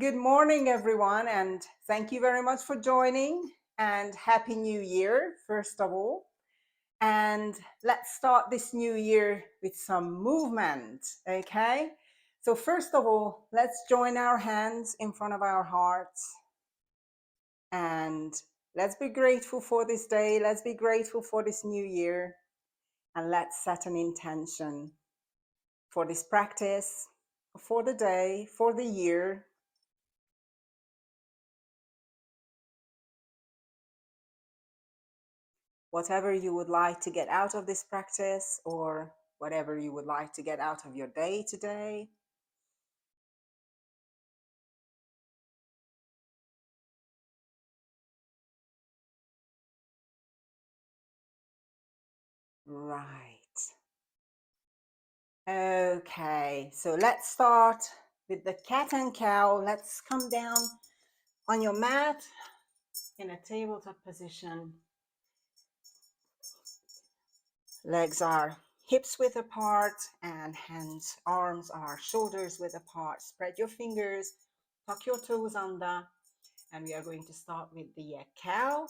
Good morning, everyone, and thank you very much for joining. And Happy New Year, first of all. And let's start this new year with some movement, okay? So, first of all, let's join our hands in front of our hearts and let's be grateful for this day. Let's be grateful for this new year, and let's set an intention for this practice, for the day, for the year. Whatever you would like to get out of this practice, or whatever you would like to get out of your day today. Right. Okay, so let's start with the cat and cow. Let's come down on your mat in a tabletop position. Legs are hips width apart and hands, arms are shoulders width apart. Spread your fingers, tuck your toes under, and we are going to start with the cow.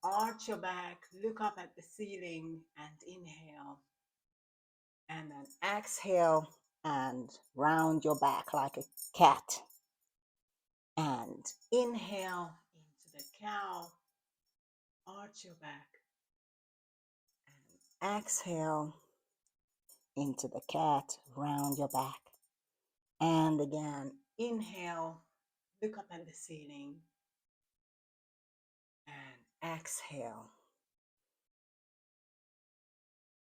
Arch your back, look up at the ceiling and inhale. And then exhale and round your back like a cat. And inhale into the cow, arch your back. And exhale into the cat, round your back. And again, inhale, look up at the ceiling. And exhale.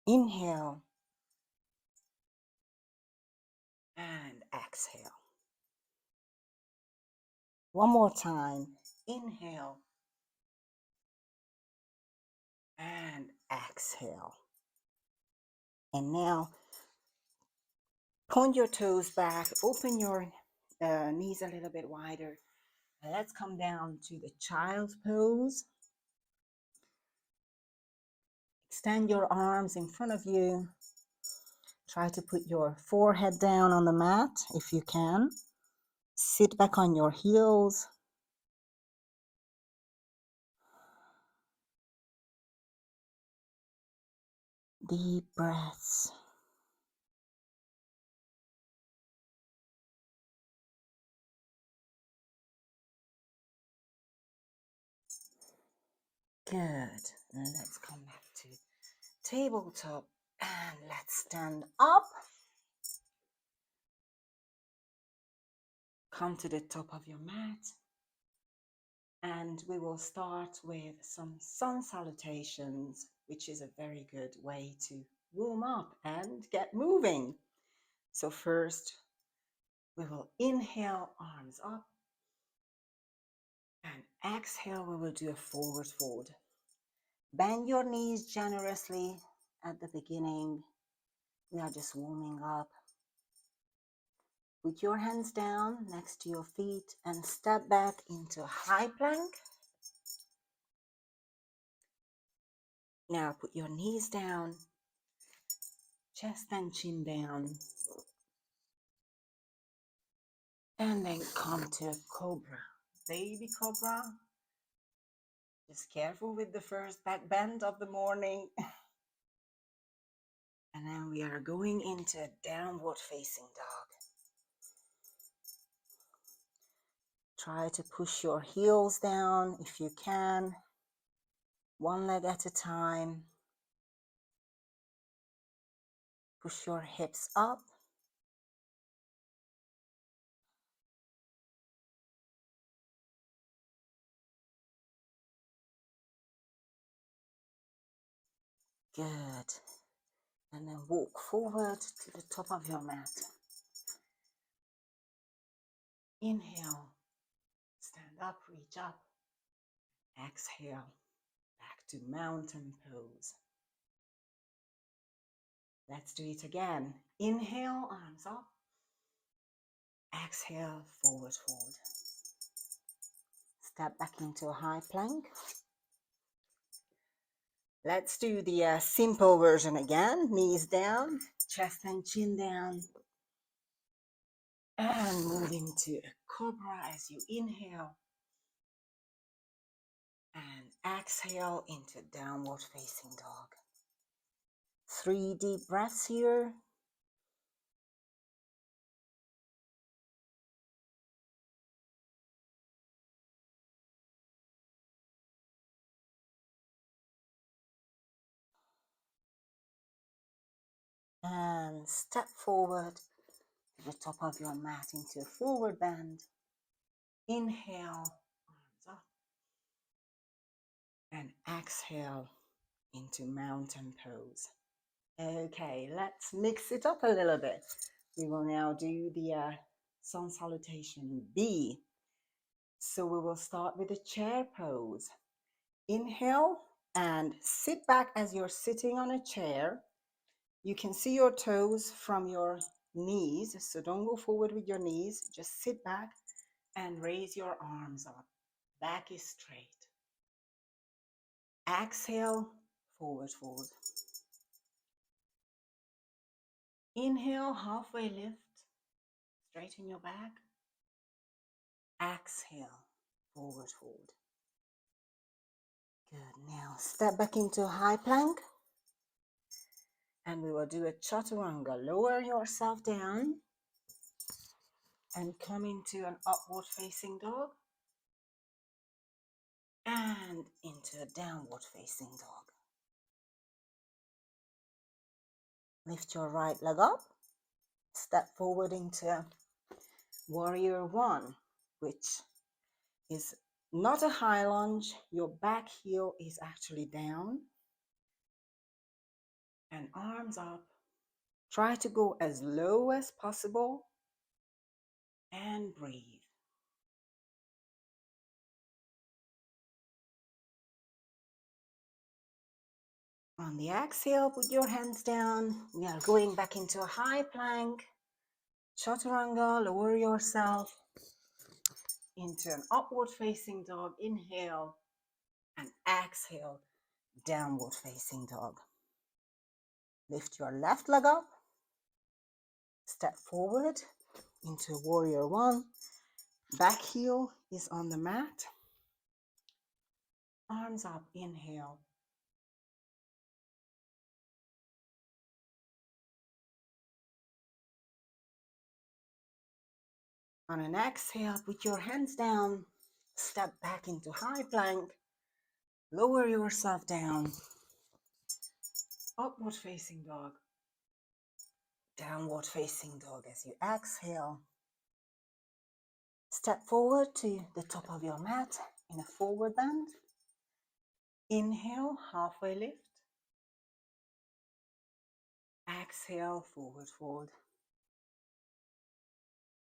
Inhale. And exhale. One more time. Inhale. And exhale. And now point your toes back, open your knees a little bit wider. Let's come down to the child's pose. Extend your arms in front of you. Try to put your forehead down on the mat if you can. Sit back on your heels. Deep breaths. Good. And let's come back to tabletop and let's stand up. Come to the top of your mat. And we will start with some sun salutations, which is a very good way to warm up and get moving. So first, we will inhale, arms up. And exhale, we will do a forward fold. Bend your knees generously at the beginning. We are just warming up. Put your hands down next to your feet and step back into a high plank. Now put your knees down, chest and chin down. And then come to cobra, baby cobra. Just careful with the first back bend of the morning. And then we are going into downward facing dog. Try to push your heels down if you can, one leg at a time. Push your hips up. Good. And then walk forward to the top of your mat. Inhale, stand up, reach up. Exhale, back to mountain pose. Let's do it again. Inhale, arms up. Exhale, forward fold. Step back into a high plank. Let's do the simple version again. Knees down, chest and chin down. And move into a cobra as you inhale and exhale into downward facing dog. 3 deep breaths here. And step forward to the top of your mat into a forward bend. Inhale, arms up. And exhale into mountain pose. Okay, let's mix it up a little bit. We will now do the sun salutation B. So we will start with the chair pose. Inhale and sit back as you're sitting on a chair. You can see your toes from your knees, so don't go forward with your knees. Just sit back and raise your arms up. Back is straight. Exhale, forward fold. Inhale, halfway lift. Straighten your back. Exhale, forward fold. Good. Now step back into high plank. And we will do a chaturanga. Lower yourself down and come into an upward facing dog and into a downward facing dog. Lift your right leg up. Step forward into warrior one, which is not a high lunge. Your back heel is actually down and arms up. Try to go as low as possible and breathe. On the exhale, put your hands down. We are going back into a high plank. Chaturanga, lower yourself into an upward facing dog. Inhale and exhale, downward facing dog. Lift your left leg up. Step forward into warrior one. Back heel is on the mat. Arms up, inhale. On an exhale, put your hands down. Step back into high plank. Lower yourself down. Upward facing dog. Downward facing dog as you exhale. Step forward to the top of your mat in a forward bend. Inhale, halfway lift. Exhale, forward fold.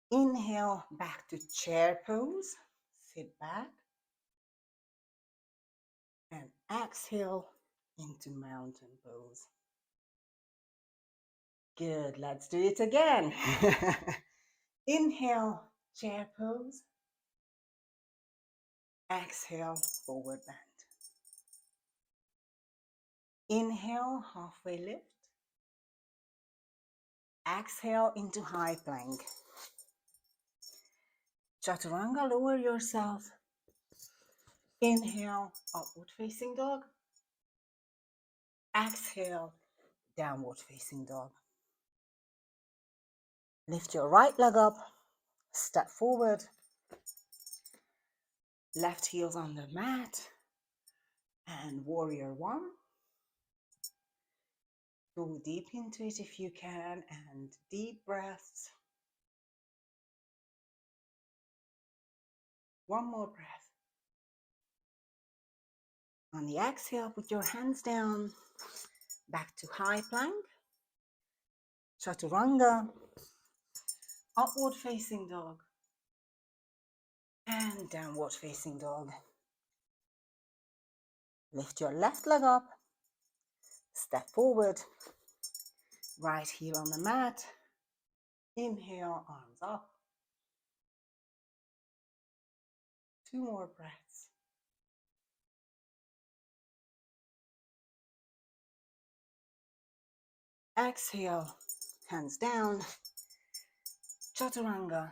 Inhale, back to chair pose. Sit back. And exhale into mountain pose. Good, let's do it again. Inhale, chair pose. Exhale, forward bend. Inhale, halfway lift. Exhale into high plank. Chaturanga, lower yourself. Inhale, upward facing dog. Exhale, downward facing dog. Lift your right leg up. Step forward. Left heel's on the mat. And warrior one. Go deep into it if you can, and deep breaths. One more breath. On the exhale, put your hands down, back to high plank, chaturanga, upward facing dog, and downward facing dog. Lift your left leg up, step forward, right heel on the mat, inhale, arms up. 2 more breaths. Exhale, hands down, chaturanga,